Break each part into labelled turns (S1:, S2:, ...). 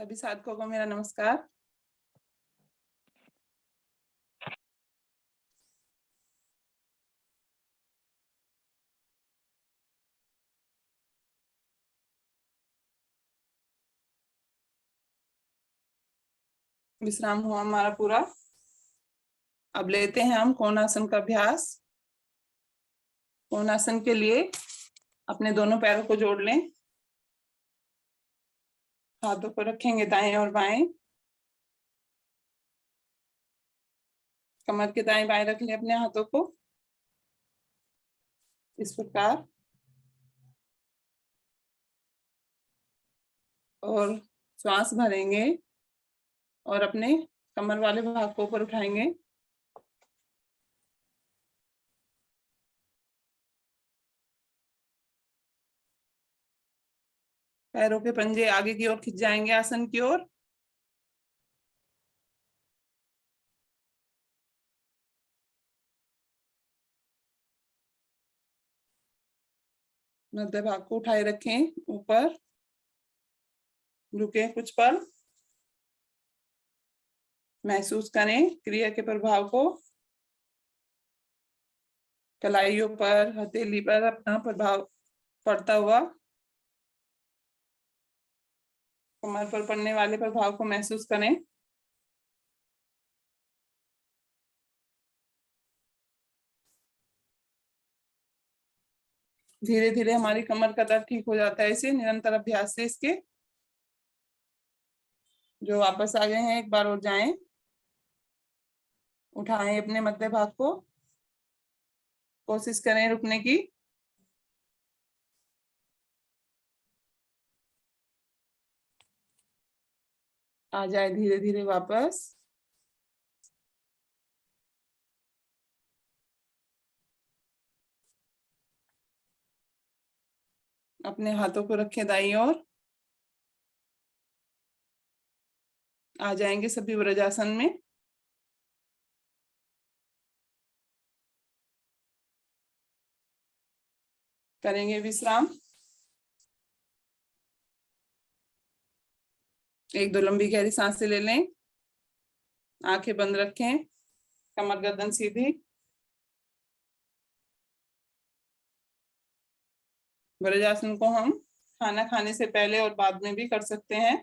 S1: सभी साधकों को मेरा नमस्कार। विश्राम हुआ हमारा पूरा। अब लेते हैं हम कोणासन का अभ्यास। कोणासन के लिए अपने दोनों पैरों को जोड़ लें, हाथों को रखेंगे दाएं और बाएं, कमर के दाएं बाएं रख लें अपने हाथों को इस प्रकार, और श्वास भरेंगे और अपने कमर वाले भाग को ऊपर उठाएंगे। पैरों के पंजे आगे की ओर खिंच जाएंगे आसन की ओर। मध्य भाग को उठाए रखें ऊपर, रुके कुछ पल, महसूस करें क्रिया के प्रभाव को। कलाइयों पर, हथेली पर अपना प्रभाव पड़ता हुआ, कमर पर पड़ने वाले प्रभाव को महसूस करें। धीरे धीरे हमारी कमर का दर्द ठीक हो जाता है इसे निरंतर अभ्यास से। इसके जो वापस आ गए हैं एक बार और जाएं, उठाएं अपने मध्य भाग को, कोशिश करें रुकने की। आ जाए धीरे धीरे वापस। अपने हाथों को रखें दाईं ओर। आ जाएंगे सभी वज्रासन में। करेंगे विश्राम। एक दो लंबी गहरी सांसें ले लें, आंखें बंद रखें, कमर गर्दन सीधी। वज्रासन को हम खाना खाने से पहले और बाद में भी कर सकते हैं।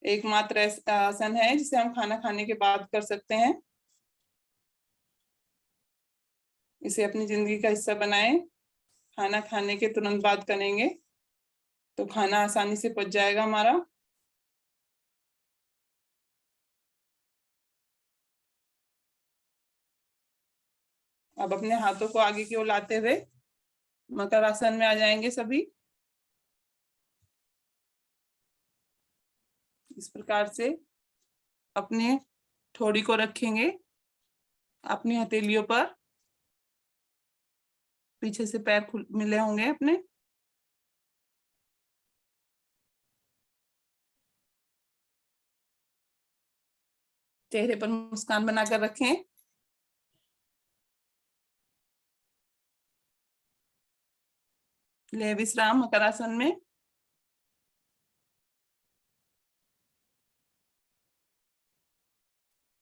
S1: एकमात्र ऐसा आसन है जिसे हम खाना खाने के बाद कर सकते हैं। इसे अपनी जिंदगी का हिस्सा बनाएं। खाना खाने के तुरंत बाद करेंगे तो खाना आसानी से पच जाएगा हमारा। अब अपने हाथों को आगे की ओर लाते हुए मकर आसन में आ जाएंगे सभी। इस प्रकार से अपने ठोड़ी को रखेंगे अपनी हथेलियों पर, पीछे से पैर मिले होंगे अपने। चेहरे पर मुस्कान बनाकर रखें। ले विश्राम मकर आसन में।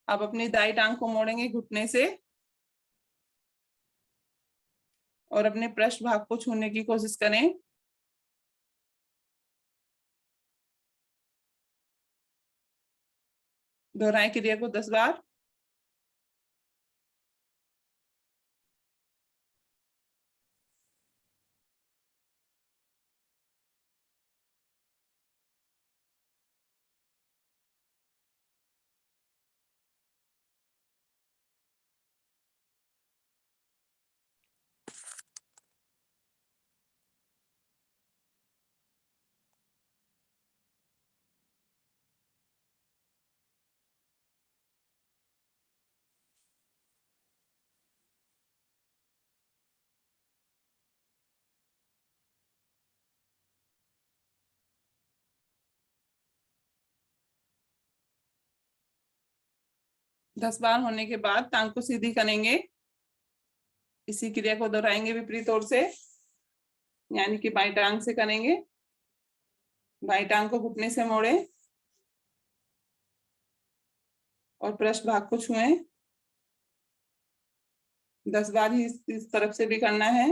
S1: अब अपनी दाई टांग को मोड़ेंगे घुटने से और अपने पृष्ठ भाग को छूने की कोशिश करें। दोहराएं क्रिया को 10 बार। दस बार होने के बाद टांग को सीधी करेंगे। इसी क्रिया को दोहराएंगे विपरीत ओर से, यानी कि बाई टांग से करेंगे। बाई टांग को घुटने से मोड़े और पृष्ठ भाग को छुएं। 10 बार ही इस तरफ से भी करना है।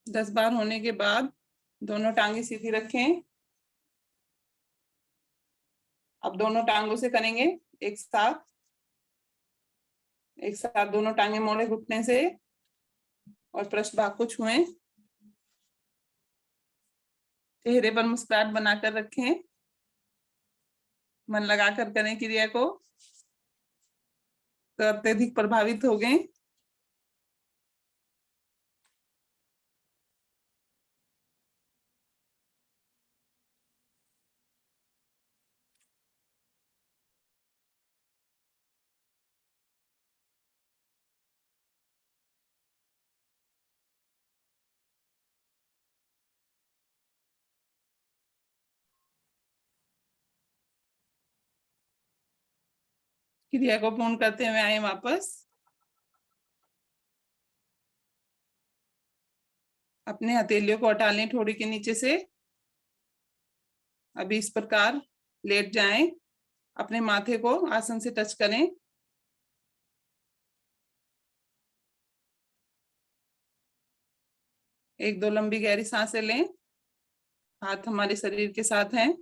S1: दस बार होने के बाद दोनों टांगे सीधी रखें। अब दोनों टांगों से करेंगे एक साथ। एक साथ दोनों टांगे मोड़े घुटने से और पृष्ठ भाग को छुएं। चेहरे पर मुस्कुराहट बनाकर रखें। मन लगाकर करें क्रिया को, तो अत्यधिक प्रभावित हो गए। क्रिया को पूर्ण करते हुए आए वापस। अपने हथेलियों को हटा लें ठोड़ी के नीचे से। अभी इस प्रकार लेट जाएं। अपने माथे को आसन से टच करें। एक दो लंबी गहरी सांसें लें। हाथ हमारे शरीर के साथ हैं।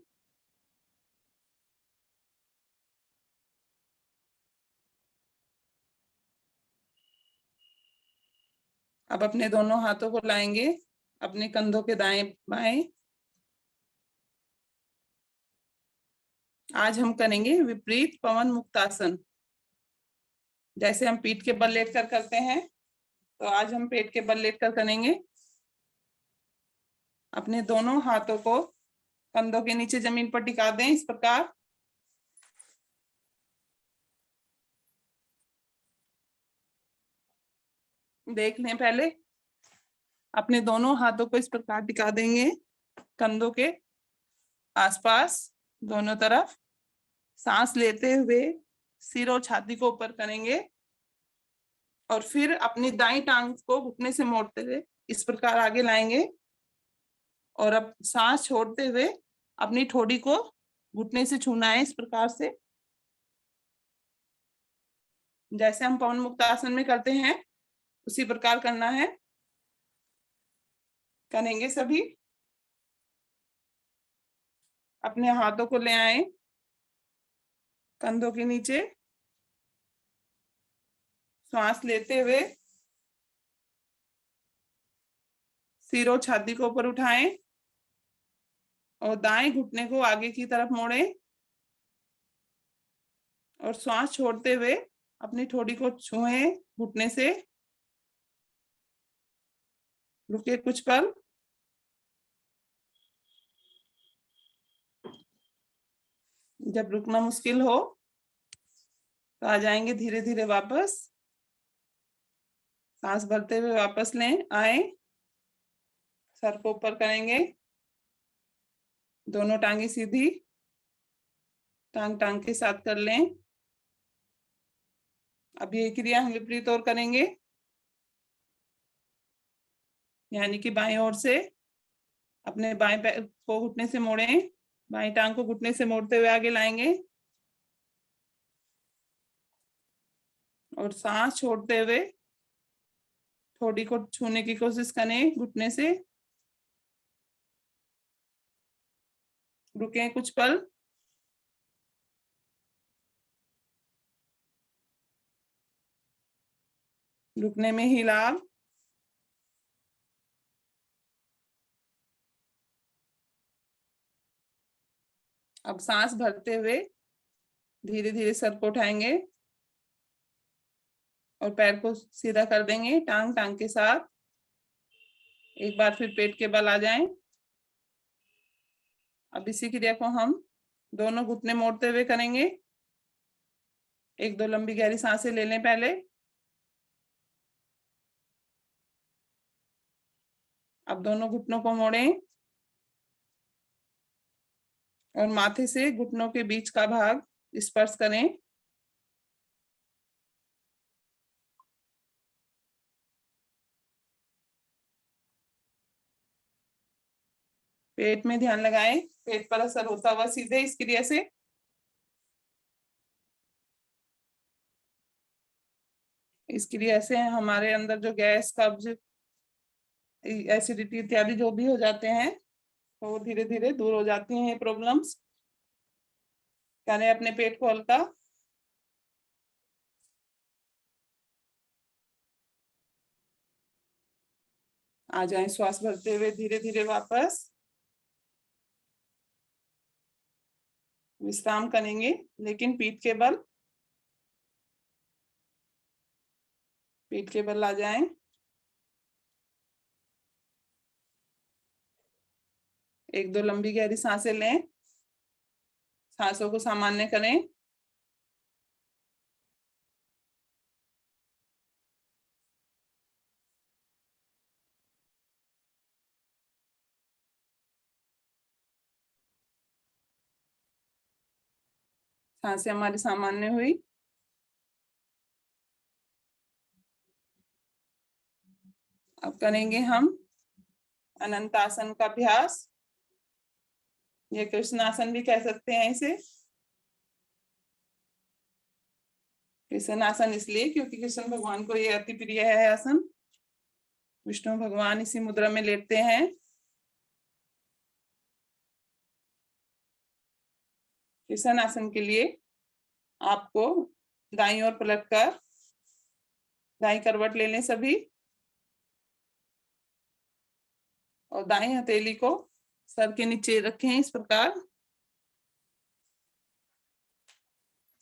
S1: अब अपने दोनों हाथों को लाएंगे अपने कंधों के दाएं बाएं। आज हम करेंगे विपरीत पवन मुक्तासन। जैसे हम पीठ के बल लेट कर करते हैं, तो आज हम पेट के बल लेट कर करेंगे। अपने दोनों हाथों को कंधों के नीचे जमीन पर टिका दें इस प्रकार। देख लें पहले। अपने दोनों हाथों को इस प्रकार टिका देंगे कंधों के आसपास दोनों तरफ। सांस लेते हुए सिर और छाती को ऊपर करेंगे और फिर अपनी दाईं टांग को घुटने से मोड़ते हुए इस प्रकार आगे लाएंगे। और अब सांस छोड़ते हुए अपनी ठोड़ी को घुटने से छूना है इस प्रकार से, जैसे हम पवन मुक्त आसन में करते हैं उसी प्रकार करना है। करेंगे सभी। अपने हाथों को ले आए कंधों के नीचे। सांस लेते हुए सिर और छाती को ऊपर उठाएं और दाएं घुटने को आगे की तरफ मोड़ें और श्वास छोड़ते हुए अपनी ठोड़ी को छुएं घुटने से। रुके कुछ पल। जब रुकना मुश्किल हो तो आ जाएंगे धीरे धीरे वापस। सांस भरते हुए वापस लें आए। सर को ऊपर करेंगे। दोनों टांगे सीधी टांग टांग के साथ कर लें। अब ये क्रिया हम विपरीत ओर करेंगे, यानी कि बाएं ओर से अपने बाएं पैर को घुटने से मोड़ें। बाएं टांग को घुटने से मोड़ते हुए आगे लाएंगे और सांस छोड़ते हुए ठोड़ी को छूने की कोशिश करें घुटने से। रुकें कुछ पल। रुकने में ही लाभ। अब सांस भरते हुए धीरे धीरे सर को उठाएंगे और पैर को सीधा कर देंगे टांग टांग के साथ। एक बार फिर पेट के बल आ जाएं। अब इसी क्रिया को हम दोनों घुटने मोड़ते हुए करेंगे। एक दो लंबी गहरी सांसें ले लें पहले। अब दोनों घुटनों को मोड़ें और माथे से घुटनों के बीच का भाग स्पर्श करें। पेट में ध्यान लगाएं, पेट पर असर होता हुआ सीधे इस क्रिया से। इस क्रिया से हमारे अंदर जो गैस, कब्ज, एसिडिटी इत्यादि जो भी हो जाते हैं तो धीरे धीरे दूर हो जाती हैं ये प्रॉब्लम्स। करें अपने पेट को हल्का। आ जाएं श्वास भरते हुए धीरे धीरे वापस। विश्राम करेंगे लेकिन पीठ के बल आ जाएं। एक दो लंबी गहरी सांसें लें, सांसों को सामान्य करें। सांसें हमारी सामान्य हुई। अब करेंगे हम अनंत आसन का अभ्यास। ये कृष्ण आसन भी कह सकते हैं इसे। कृष्ण आसन इसलिए क्योंकि कृष्ण भगवान को ये अति प्रिय है आसन। विष्णु भगवान इसी मुद्रा में लेटते हैं। कृष्ण आसन के लिए आपको दाईं ओर पलटकर दाईं करवट ले लें सभी, और दाईं हथेली को सर के नीचे रखें इस प्रकार।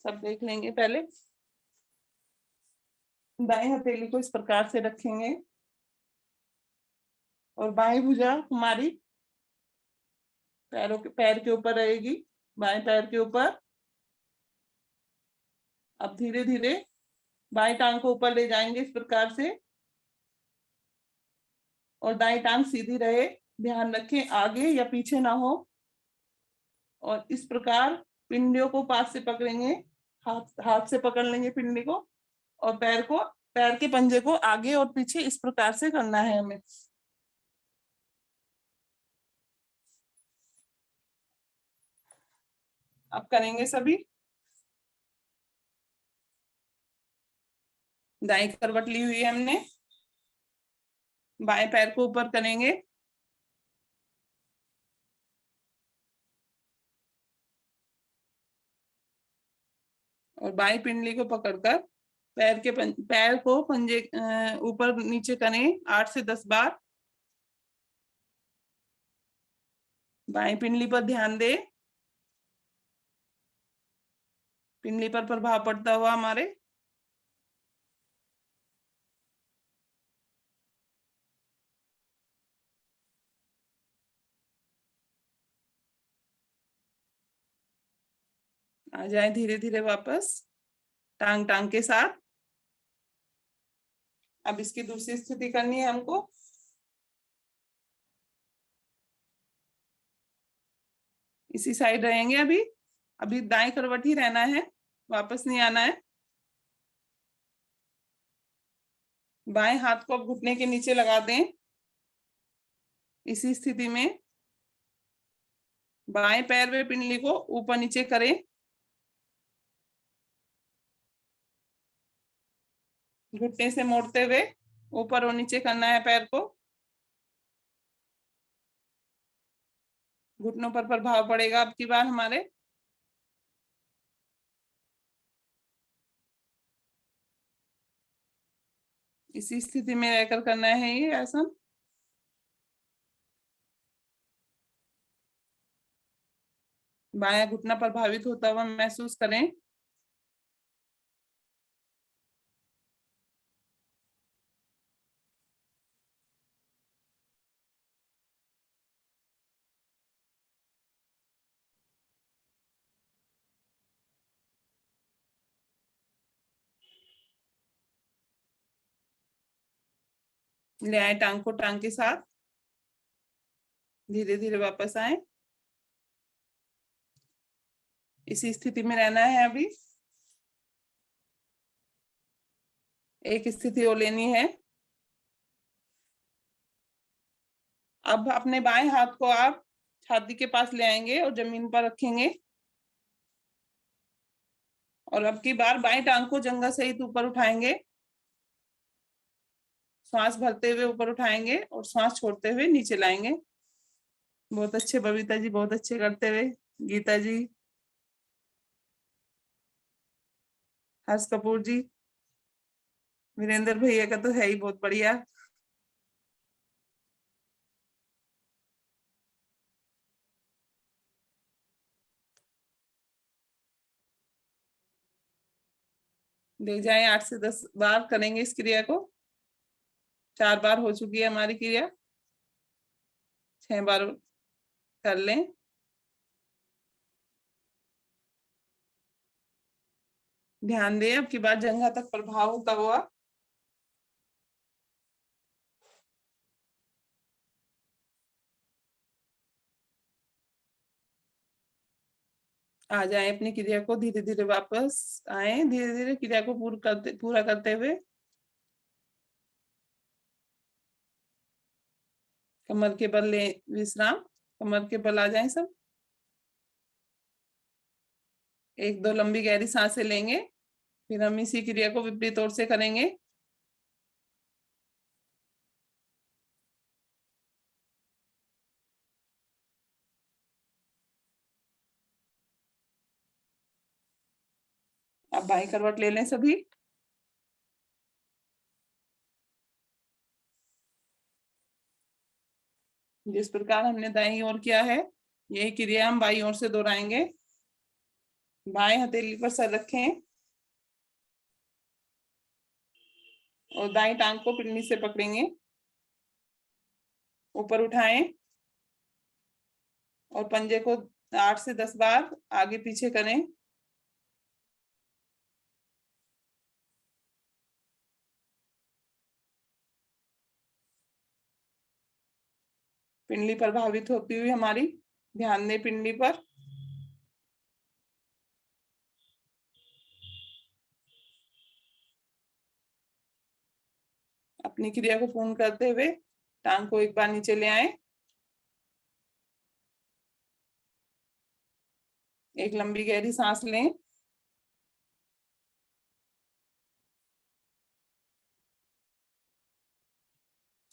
S1: सब देख लेंगे पहले। दाईं हथेली को इस प्रकार से रखेंगे और बाएं भुजा हमारी पैर के ऊपर रहेगी, बाएं पैर के ऊपर। अब धीरे धीरे बाएं टांग को ऊपर ले जाएंगे इस प्रकार से, और दाएं टांग सीधी रहे। ध्यान रखें आगे या पीछे ना हो। और इस प्रकार पिंडियों को पास से पकड़ेंगे, हाथ हाथ से पकड़ लेंगे पिंडी को, और पैर के पंजे को आगे और पीछे इस प्रकार से करना है हमें। अब करेंगे सभी। दाएं करवट ली हुई है हमने, बाएं पैर को ऊपर करेंगे, और बाएं पिंडली को पकड़कर पैर को पंजे ऊपर नीचे करें 8 से 10 बार। बाएं पिंडली पर ध्यान दें, पिंडली पर प्रभाव पड़ता हुआ हमारे। आ जाए धीरे धीरे वापस टांग टांग के साथ। अब इसकी दूसरी स्थिति करनी है हमको। इसी साइड रहेंगे अभी। अभी दाएं करवट ही रहना है, वापस नहीं आना है। बाएं हाथ को अब घुटने के नीचे लगा दें। इसी स्थिति में बाएं पैर व पिंडली को ऊपर नीचे करें। घुटने से मोड़ते हुए ऊपर और नीचे करना है पैर को। घुटनों पर प्रभाव पड़ेगा अब की बार हमारे। इसी स्थिति में रहकर करना है ये आसन। बायां घुटना प्रभावित होता हुआ महसूस करें। ले आए टांग को टांग के साथ, धीरे धीरे वापस आए। इसी स्थिति में रहना है अभी। एक स्थिति और लेनी है। अब अपने बाएं हाथ को आप छाती के पास ले आएंगे और जमीन पर रखेंगे, और अब की बार बाएं टांग को जंघा सहित ऊपर उठाएंगे। श्वास भरते हुए ऊपर उठाएंगे और श्वास छोड़ते हुए नीचे लाएंगे। बहुत अच्छे बबीता जी, बहुत अच्छे करते हुए। गीता जी, हर्ष कपूर जी, वीरेंद्र भैया का तो है ही बहुत बढ़िया। देख जाए 8 से 10 बार करेंगे इस क्रिया को। 4 बार हो चुकी है हमारी क्रिया, 6 बार कर लें। ध्यान दें अब की बार जंघा तक प्रभाव होता हुआ। आ जाए अपनी क्रिया को धीरे धीरे वापस आए, धीरे धीरे क्रिया को पूरा करते हुए। कमर के बल ले विश्राम, कमर के बल आ जाए सब। 1-2 लंबी गहरी सांसें लेंगे, फिर हम इसी क्रिया को विपरीत ओर से करेंगे। अब बाई करवट ले लें सभी। जिस प्रकार हमने दाईं ओर किया है, यही क्रिया हम बाईं ओर से दोहराएंगे। बाएं हथेली पर सर रखें और दाईं टांग को पिन्नी से पकड़ेंगे, ऊपर उठाएं और पंजे को 8 से 10 बार आगे पीछे करें। पिंडली प्रभावित होती हुई हमारी, ध्यान दें पिंडली पर। अपनी क्रिया को पूर्ण करते हुए टांग को एक बार नीचे ले आए। एक लंबी गहरी सांस लें।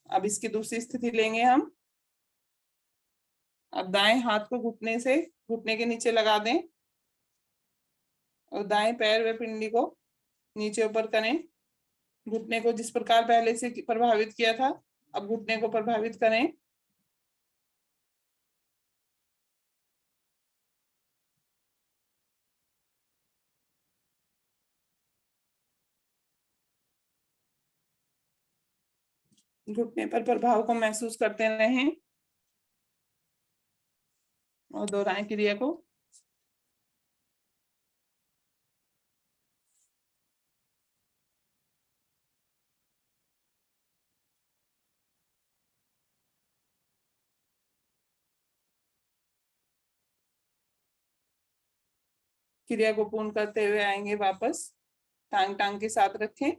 S1: अब इसकी दूसरी स्थिति लेंगे हम। अब दाएं हाथ को घुटने से घुटने के नीचे लगा दें और दाएं पैर व पिंडली को नीचे ऊपर करें। घुटने को जिस प्रकार पहले से प्रभावित किया था, अब घुटने को प्रभावित करें। घुटने पर प्रभाव को महसूस करते रहें और दोहराएं क्रिया को। क्रिया को पूर्ण करते हुए आएंगे वापस। टांग टांग के साथ रखें।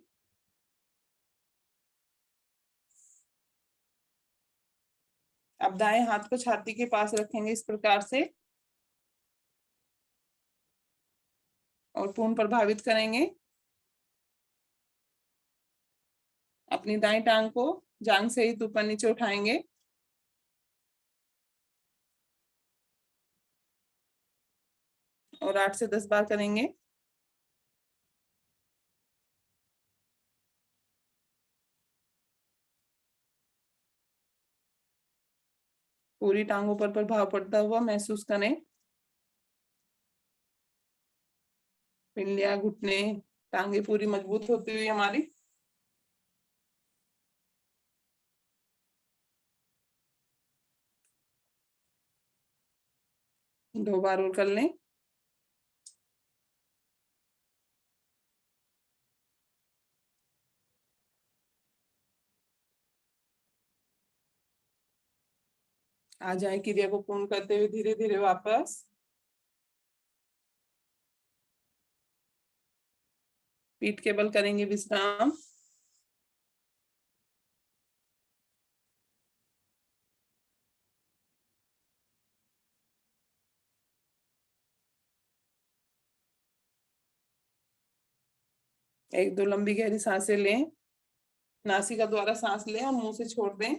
S1: अब दाएं हाथ को छाती के पास रखेंगे इस प्रकार से और पूर्ण प्रभावित करेंगे। अपनी दाएं टांग को जांग सहित ऊपर नीचे उठाएंगे और 8 से 10 बार करेंगे। पूरी टांगों पर प्रभाव पड़ता हुआ महसूस करें। पिंडलियां, घुटने, टांगे पूरी मजबूत होती हुई हमारी। 2 बार और कर लें। आ जाए क्रिया को पूर्ण करते हुए धीरे धीरे वापस। पीठ के बल करेंगे विश्राम। एक दो लंबी गहरी सांसें लें, नासिका द्वारा सांस लें और मुंह से छोड़ दें।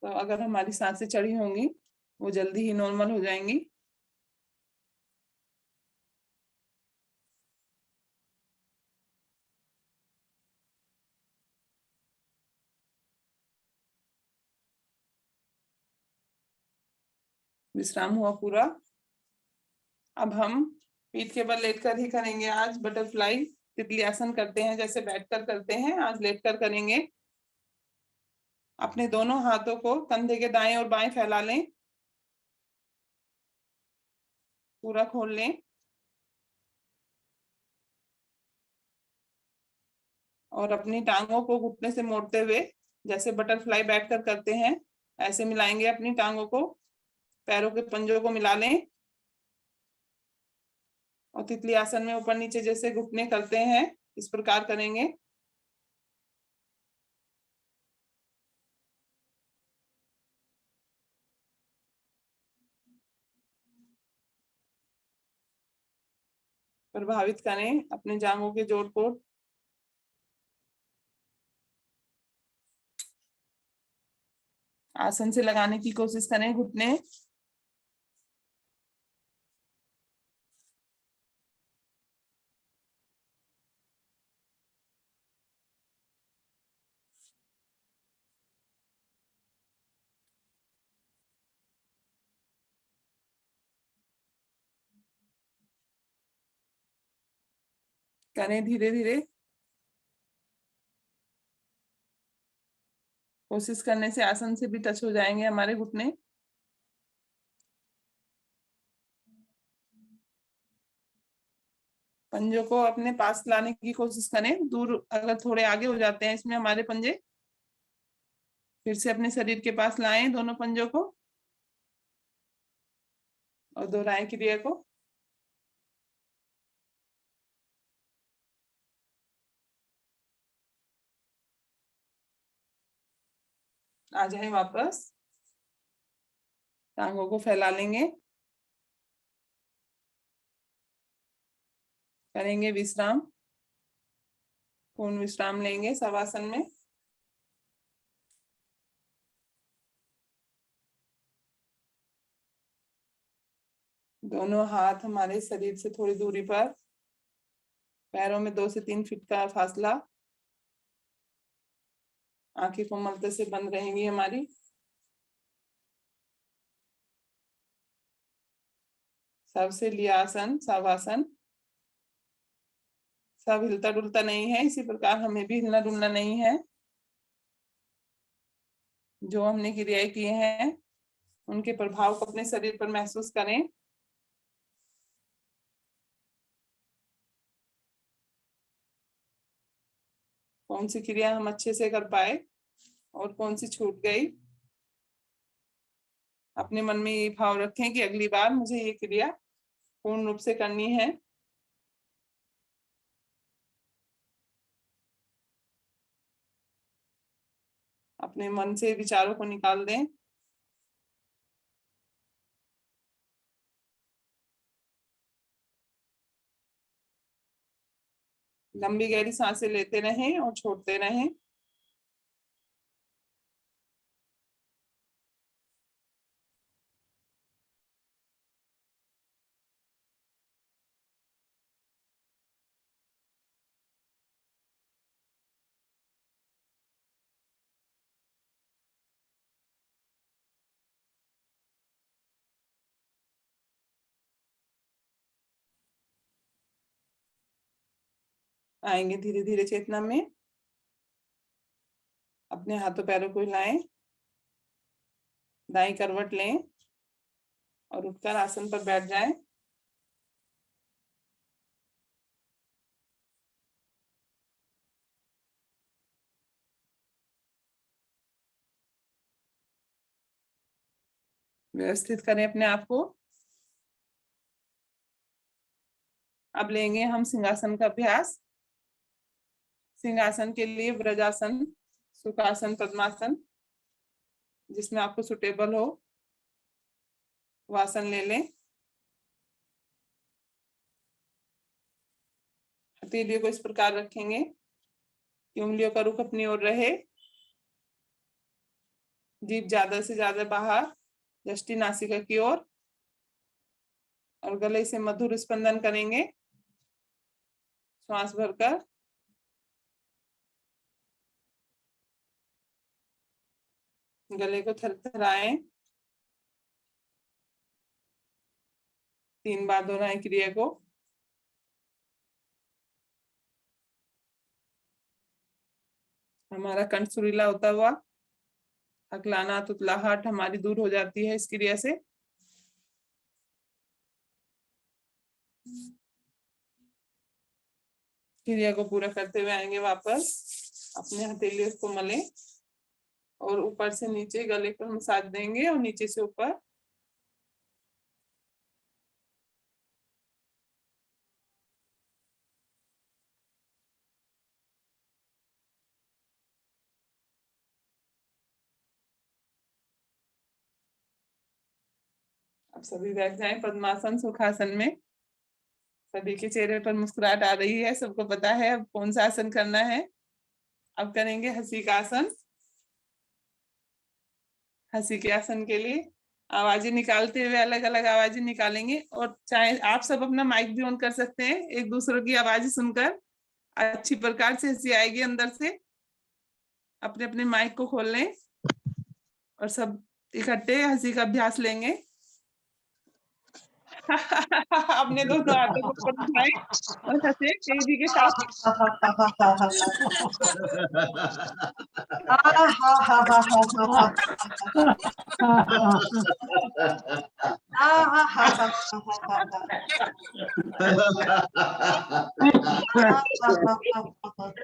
S1: तो अगर हमारी सांसें चढ़ी होंगी वो जल्दी ही नॉर्मल हो जाएंगी। विश्राम हुआ पूरा। अब हम पीठ के बल लेटकर ही करेंगे आज बटरफ्लाई तितली आसन करते हैं जैसे बैठकर करते हैं, आज लेटकर करेंगे। अपने दोनों हाथों को कंधे के दाएं और बाएं फैला लें, पूरा खोल लें और अपनी टांगों को घुटने से मोड़ते हुए जैसे बटरफ्लाई बैठकर करते हैं ऐसे मिलाएंगे अपनी टांगों को, पैरों के पंजों को मिला लें और तितली आसन में ऊपर नीचे जैसे घुटने करते हैं इस प्रकार करेंगे। प्रभावित करें अपने जांघों के जोड़ को। आसन से लगाने की कोशिश करें घुटने। करें धीरे धीरे, कोशिश करने से आसन से भी टच हो जाएंगे हमारे घुटने। पंजों को अपने पास लाने की कोशिश करें, दूर अगर थोड़े आगे हो जाते हैं इसमें हमारे पंजे, फिर से अपने शरीर के पास लाएं दोनों पंजों को और दोहराएं क्रिया को। आ जाए वापस, टांगों को फैला लेंगे, करेंगे विश्राम, पूर्ण विश्राम लेंगे शवासन में। दोनों हाथ हमारे शरीर से थोड़ी दूरी पर, पैरों में 2 से 3 फीट का फासला। आंखें कोमलता से बंद रहेंगी हमारी। सबसे लिया आसन शवासन, सब हिलता डुलता नहीं है, इसी प्रकार हमें भी हिलना डुलना नहीं है। जो हमने क्रियाएं किए हैं उनके प्रभाव को अपने शरीर पर महसूस करें। कौन सी क्रिया हम अच्छे से कर पाए और कौन सी छूट गई। अपने मन में ये भाव रखें कि अगली बार मुझे ये क्रिया पूर्ण रूप से करनी है। अपने मन से विचारों को निकाल दें। लंबी गहरी सांसें लेते रहें और छोड़ते रहें। आएंगे धीरे धीरे चेतना में, अपने हाथों पैरों को हिलाएं, दाईं करवट लें और उठकर आसन पर बैठ जाएं। व्यवस्थित करें अपने आप को। अब लेंगे हम सिंहासन का अभ्यास। सिंहासन के लिए ब्रजासन, सुखासन, पद्मासन, जिसमें आपको सुटेबल हो वो आसन ले लें। हथेलियों को इस प्रकार रखेंगे कि उंगलियों का रुख अपनी ओर रहे, जीभ ज्यादा से ज्यादा बाहर, दृष्टि नासिका की ओर, और गले से मधुर स्पंदन करेंगे श्वास भरकर। गले को थरथराएं। 3 बार दोहराएं क्रिया को। हमारा कंठ सुरीला होता हुआ, हकलाना, तुतलाहट हमारी दूर हो जाती है इस क्रिया से। क्रिया को पूरा करते हुए आएंगे वापस। अपने हथेलियों को मलें और ऊपर से नीचे गले पर मसाज देंगे और नीचे से ऊपर। अब सभी बैठ जाएं पद्मासन, सुखासन में। सभी के चेहरे पर मुस्कुराहट आ रही है, सबको पता है अब कौन सा आसन करना है। अब करेंगे हंसी का आसन। हंसी के आसन के लिए आवाजें निकालते हुए अलग अलग आवाजें निकालेंगे, और चाहे आप सब अपना माइक भी ऑन कर सकते हैं। एक दूसरे की आवाजें सुनकर अच्छी प्रकार से हंसी आएगी अंदर से। अपने अपने माइक को खोल लें और सब इकट्ठे हंसी का अभ्यास लेंगे। अपने दोनों हाथों को ऊपर उठाएं और हंसे तेजी के साथ।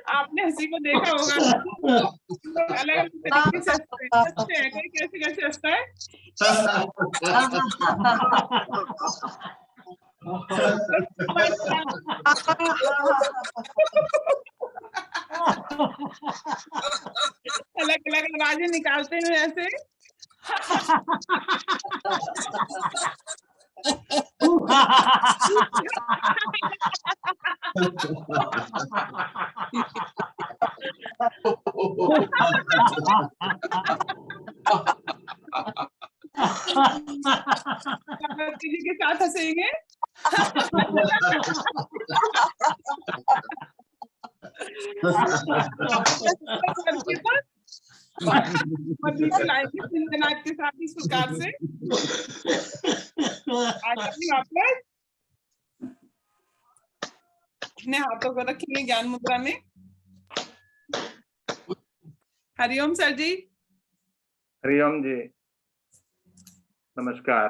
S1: आपने हंसी को देखा होगा, अलग अलग तरीके से हंसते हैं। कोई कैसे कैसे हंसता है। अलग अलग आवाजें निकालते हुए ऐसे। किसी के साथ हंसेंगे। लाएंगे सिंहनाद के साथ इस प्रकार से। वापस अपने हाथों को रखेंगे ज्ञान मुद्रा में। हरिओम सर जी।
S2: हरिओम जी, नमस्कार।